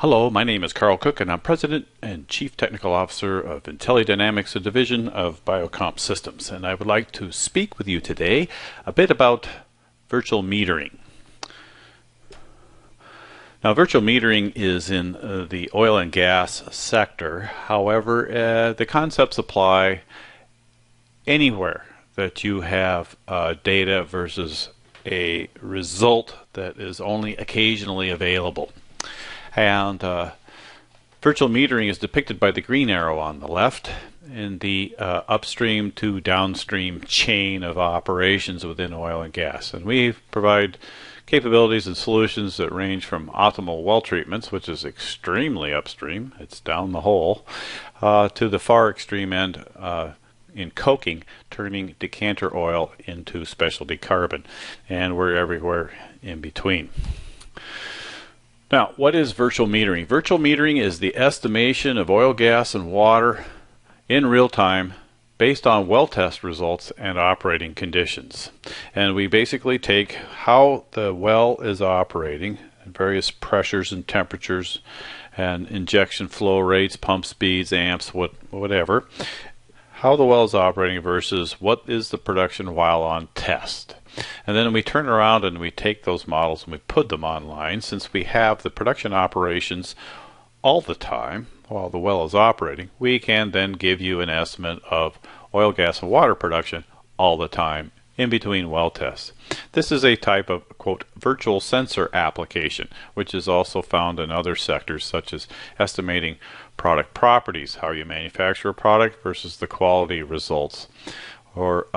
Hello, my name is Carl Cook, and I'm President and Chief Technical Officer of IntelliDynamics, a division of Biocomp Systems. And I would like to speak with you today a bit about virtual metering. Now, virtual metering is in the oil and gas sector. However, the concepts apply anywhere that you have data versus a result that is only occasionally available. And virtual metering is depicted by the green arrow on the left in the upstream to downstream chain of operations within oil and gas. And we provide capabilities and solutions that range from optimal well treatments, which is extremely upstream, it's down the hole, to the far extreme end in coking, turning decanter oil into specialty carbon. And we're everywhere in between. Now, what is virtual metering? Virtual metering is the estimation of oil, gas, and water in real time based on well test results and operating conditions. And we basically take how the well is operating, various pressures and temperatures, and injection flow rates, pump speeds, amps, whatever, how the well is operating versus what is the production while on test. And then we turn around and we take those models and we put them online. Since we have the production operations all the time while the well is operating, we can then give you an estimate of oil, gas, and water production all the time in between well tests. This is a type of, quote, virtual sensor application, which is also found in other sectors such as estimating product properties, how you manufacture a product versus the quality results, or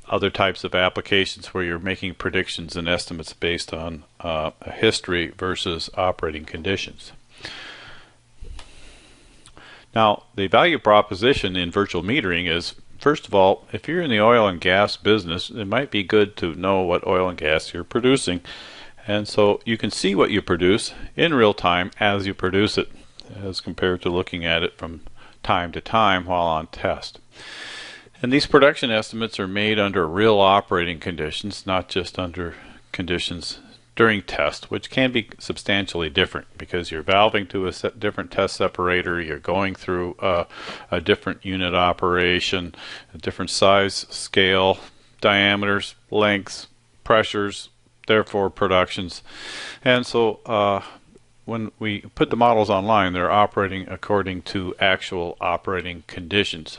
other types of applications where you're making predictions and estimates based on history versus operating conditions. Now, the value proposition in virtual metering is, first of all, if you're in the oil and gas business, it might be good to know what oil and gas you're producing. And so you can see what you produce in real time as you produce it, as compared to looking at it from time to time while on test. And these production estimates are made under real operating conditions, not just under conditions during test, which can be substantially different because you're valving to a different test separator, you're going through a different unit operation, a different size, scale, diameters, lengths, pressures, therefore productions. And so when we put the models online, they're operating according to actual operating conditions.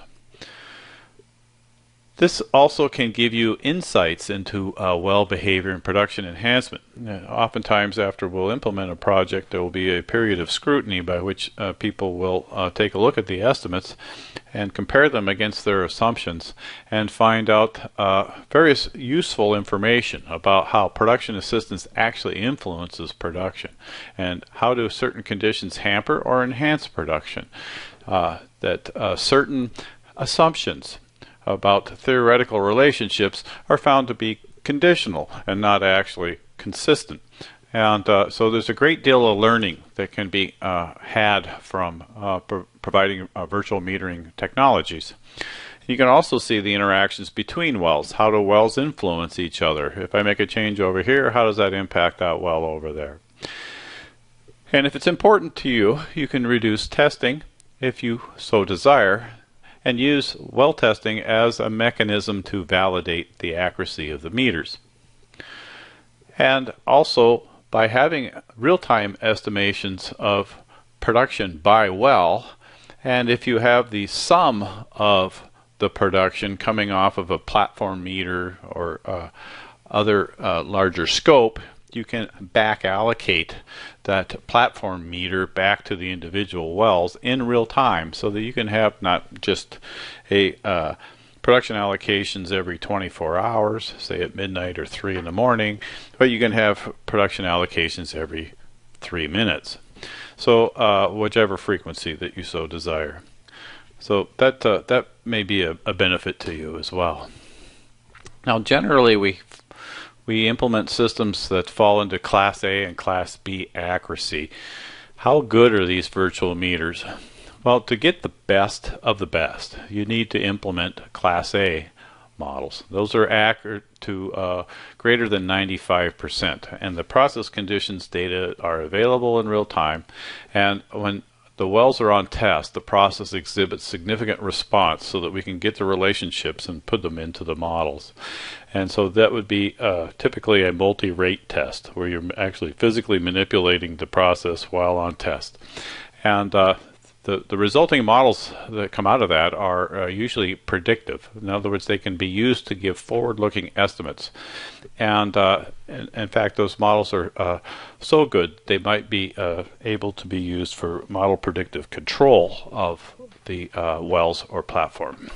This also can give you insights into well behavior and production enhancement. Oftentimes after we'll implement a project, there will be a period of scrutiny by which people will take a look at the estimates and compare them against their assumptions and find out various useful information about how production assistance actually influences production and how do certain conditions hamper or enhance production. That certain assumptions about theoretical relationships are found to be conditional and not actually consistent. And so there's a great deal of learning that can be had from providing virtual metering technologies. You can also see the interactions between wells. How do wells influence each other? If I make a change over here, how does that impact that well over there? And if it's important to you, you can reduce testing if you so desire, and use well testing as a mechanism to validate the accuracy of the meters. And also, by having real-time estimations of production by well, and if you have the sum of the production coming off of a platform meter or other larger scope, you can back allocate that platform meter back to the individual wells in real time so that you can have not just a production allocations every 24 hours, say at midnight or 3 in the morning, but you can have production allocations every 3 minutes. So whichever frequency that you so desire. So that may be a benefit to you as well. Now generally we implement systems that fall into Class A and Class B accuracy. How good are these virtual meters? Well, to get the best of the best, you need to implement Class A models. Those are accurate to greater than 95%, and the process conditions data are available in real time. And when the wells are on test, the process exhibits significant response so that we can get the relationships and put them into the models. And so that would be typically a multi-rate test where you're actually physically manipulating the process while on test. And the resulting models that come out of that are usually predictive. In other words, they can be used to give forward-looking estimates. And in fact, those models are so good, they might be able to be used for model predictive control of the wells or platform.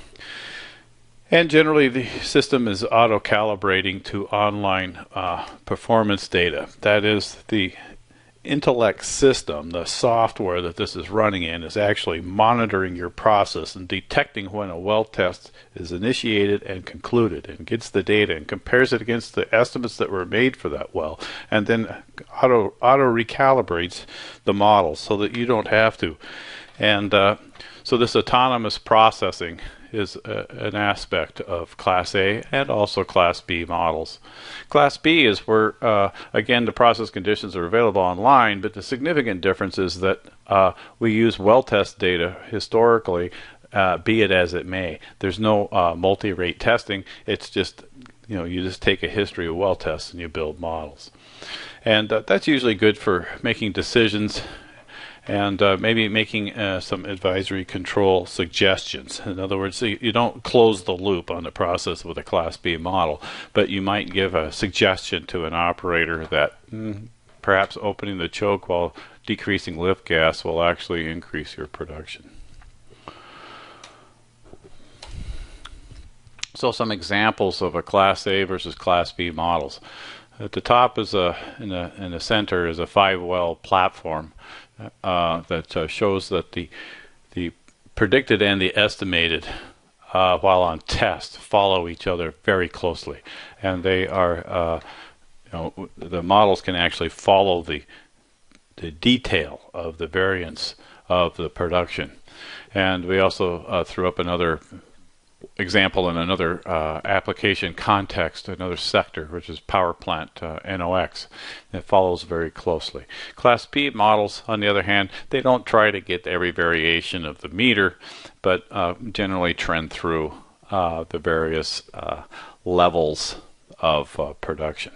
And generally, the system is auto-calibrating to online performance data. That is, the Intellect system, the software that this is running in, is actually monitoring your process and detecting when a well test is initiated and concluded, and gets the data and compares it against the estimates that were made for that well, and then auto recalibrates the model so that you don't have to. And so this autonomous processing is an aspect of Class A and also Class B models. Class B is where, again, the process conditions are available online, but the significant difference is that we use well test data historically, be it as it may. There's no multi-rate testing. It's just, you just take a history of well tests and you build models. And that's usually good for making decisions and maybe making some advisory control suggestions. In other words, you don't close the loop on the process with a Class B model, but you might give a suggestion to an operator that perhaps opening the choke while decreasing lift gas will actually increase your production. So some examples of a Class A versus Class B models. At the top is in the center is a 5-well platform that shows that the predicted and the estimated while on test follow each other very closely, and they are the models can actually follow the detail of the variance of the production. And we also threw up another example in another application context, another sector, which is power plant NOx. It follows very closely. Class B models, on the other hand, they don't try to get every variation of the meter, but generally trend through the various levels of production.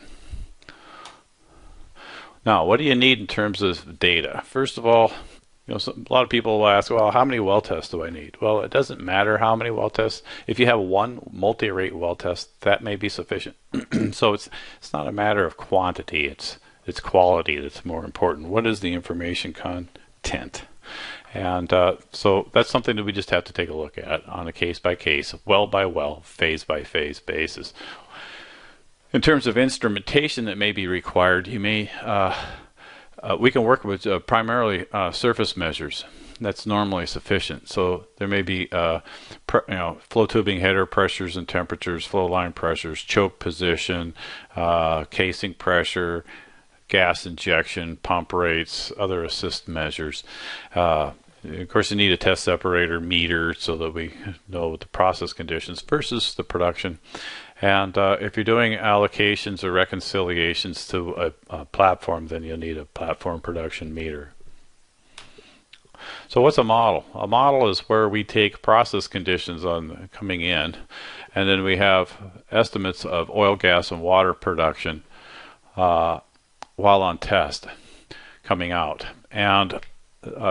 Now, what do you need in terms of data? First of all, a lot of people will ask, well, how many well tests do I need? Well, it doesn't matter how many well tests. If you have one multi-rate well test, that may be sufficient. So it's not a matter of quantity, it's quality that's more important. What is the information content? And so that's something that we just have to take a look at on a case-by-case, well-by-well, phase-by-phase basis. In terms of instrumentation that may be required, you may we can work with primarily surface measures. That's normally sufficient. So there may be flow tubing header pressures and temperatures, flow line pressures, choke position, casing pressure, gas injection, pump rates, other assist measures. Of course, you need a test separator meter so that we know the process conditions versus the production. And if you're doing allocations or reconciliations to a platform, then you'll need a platform production meter. So what's a model? A model is where we take process conditions on coming in, and then we have estimates of oil, gas, and water production while on test coming out. And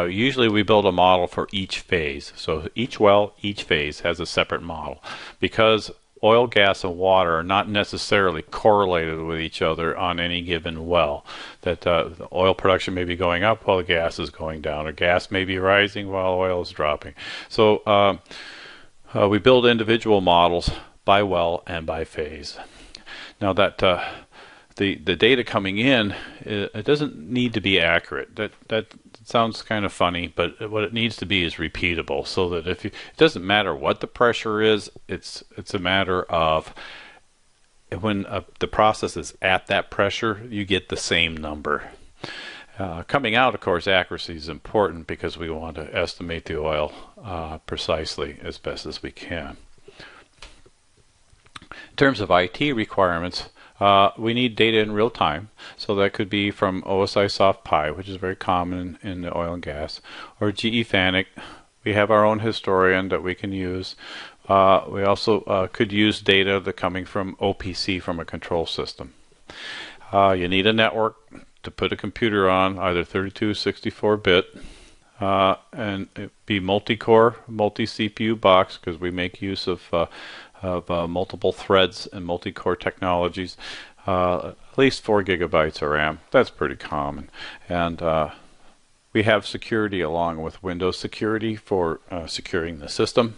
usually we build a model for each phase. So each well, each phase has a separate model, because oil, gas, and water are not necessarily correlated with each other on any given well. That the oil production may be going up while the gas is going down, or gas may be rising while oil is dropping. So we build individual models by well and by phase. Now that the data coming in, it doesn't need to be accurate. That sounds kind of funny, but what it needs to be is repeatable, so that it doesn't matter what the pressure is, it's a matter of when the process is at that pressure, you get the same number. Coming out, of course, accuracy is important because we want to estimate the oil precisely as best as we can. terms of IT requirements, we need data in real time, so that could be from OSI Soft Pi, which is very common in the oil and gas, or GE FANUC. We have our own historian that we can use. We also could use data that coming from OPC from a control system. You need a network to put a computer on, either 32, 64-bit, and it be multi-core, multi-CPU box, because we make use of multiple threads and multi-core technologies. At least 4 gigabytes of RAM. That's pretty common. And we have security along with Windows security for securing the system.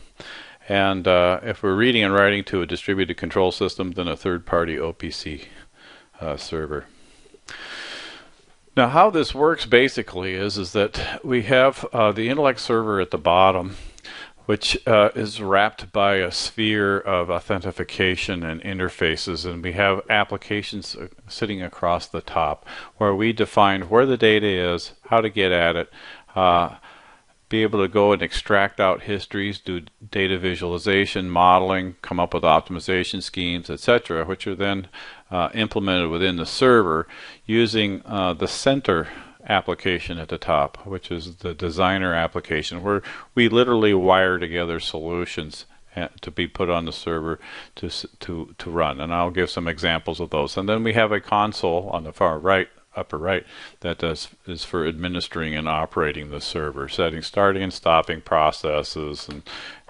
And if we're reading and writing to a distributed control system, then a third-party OPC server. Now, how this works basically is that we have the Intellect server at the bottom, which is wrapped by a sphere of authentication and interfaces, and we have applications sitting across the top where we define where the data is, how to get at it, be able to go and extract out histories, do data visualization, modeling, come up with optimization schemes, etc., which are then implemented within the server using the center application at the top, which is the designer application, where we literally wire together solutions to be put on the server to run. And I'll give some examples of those. And then we have a console on the far right, upper right, that is for administering and operating the server, setting starting and stopping processes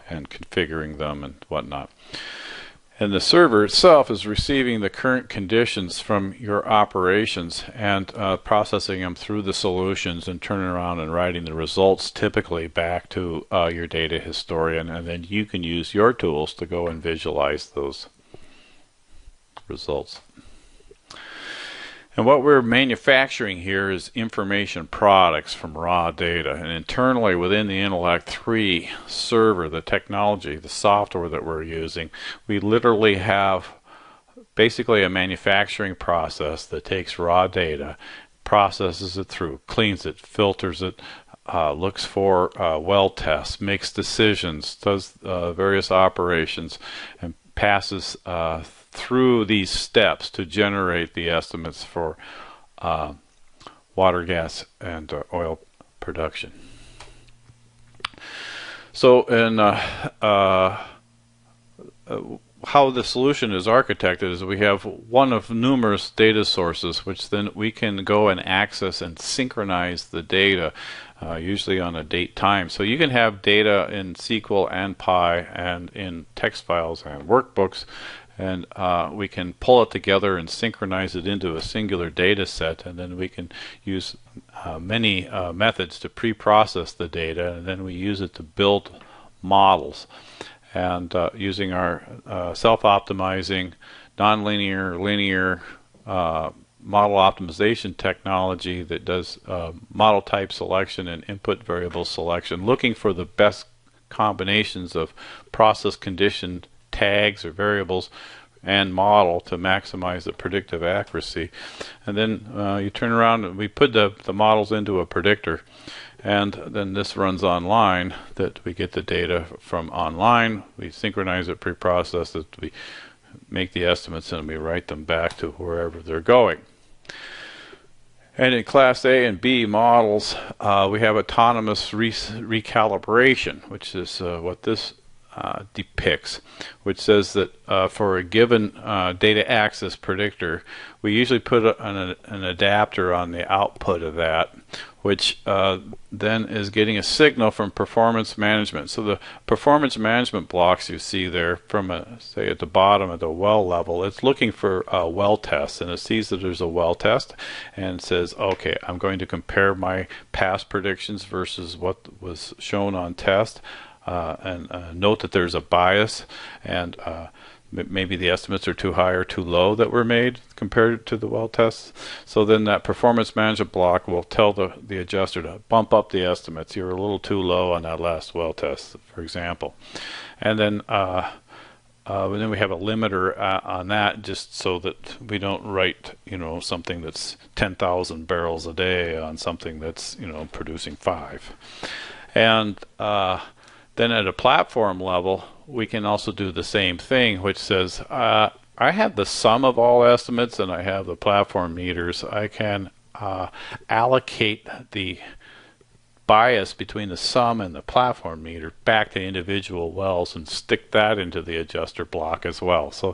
and configuring them and whatnot. And the server itself is receiving the current conditions from your operations and processing them through the solutions and turning around and writing the results typically back to your data historian, and then you can use your tools to go and visualize those results. And what we're manufacturing here is information products from raw data. And internally within the Intellect 3 server, the technology, the software that we're using, we literally have basically a manufacturing process that takes raw data, processes it through, cleans it, filters it, looks for well tests, makes decisions, does various operations, and passes through these steps to generate the estimates for water, gas, and oil production. So, how the solution is architected is we have one of numerous data sources, which then we can go and access and synchronize the data, usually on a date time. So you can have data in SQL and Pi and in text files and workbooks, and we can pull it together and synchronize it into a singular data set, and then we can use many methods to pre-process the data, and then we use it to build models. And using our self-optimizing, nonlinear, linear model optimization technology that does model type selection and input variable selection, looking for the best combinations of process condition tags or variables and model to maximize the predictive accuracy. And then you turn around and we put the models into a predictor, and then this runs online, that we get the data from online, we synchronize it, pre-process it, we make the estimates, and we write them back to wherever they're going. And in Class A and B models, we have autonomous recalibration, which is what this depicts, which says that for a given data access predictor, we usually put an adapter on the output of that, which then is getting a signal from performance management. So the performance management blocks you see there from, say, at the bottom at the well level, it's looking for well tests, and it sees that there's a well test and says, okay, I'm going to compare my past predictions versus what was shown on test. And note that there's a bias, and maybe the estimates are too high or too low that were made compared to the well tests. So then that performance management block will tell the adjuster to bump up the estimates. You're a little too low on that last well test, for example. And then we have a limiter on that, just so that we don't write, something that's 10,000 barrels a day on something that's, producing 5. And then at a platform level, we can also do the same thing, which says I have the sum of all estimates and I have the platform meters. I can allocate the bias between the sum and the platform meter back to individual wells and stick that into the adjuster block as well. So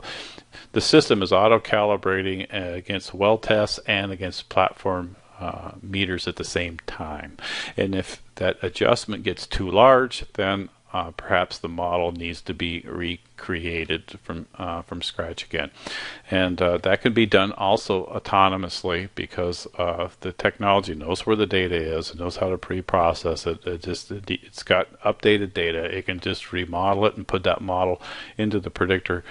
the system is auto-calibrating against well tests and against platform meters at the same time. And if that adjustment gets too large, then perhaps the model needs to be recreated from scratch again, and that can be done also autonomously because the technology knows where the data is, it knows how to pre-process it. It's got updated data. It can just remodel it and put that model into the predictor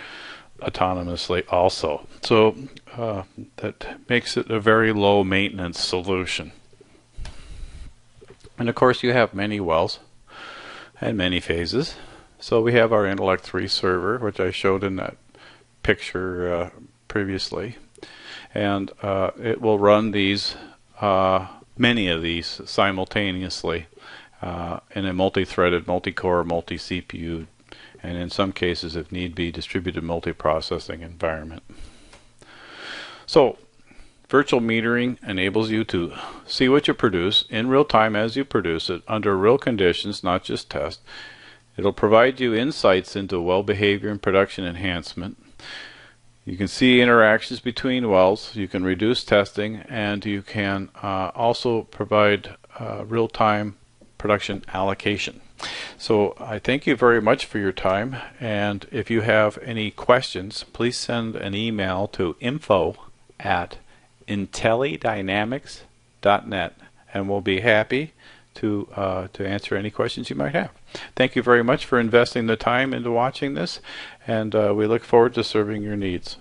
autonomously also. So that makes it a very low maintenance solution. And of course, you have many wells and many phases. So we have our Intellect 3 server, which I showed in that picture previously, and it will run these many of these simultaneously in a multi-threaded, multi-core, multi-CPU, and in some cases, if need be, distributed multi-processing environment. So virtual metering enables you to see what you produce in real time as you produce it under real conditions, not just test. It'll provide you insights into well behavior and production enhancement. You can see interactions between wells, you can reduce testing, and you can also provide real-time production allocation. So I thank you very much for your time, and if you have any questions, please send an email to info@IntelliDynamics.net, and we'll be happy to answer any questions you might have. Thank you very much for investing the time into watching this, and we look forward to serving your needs.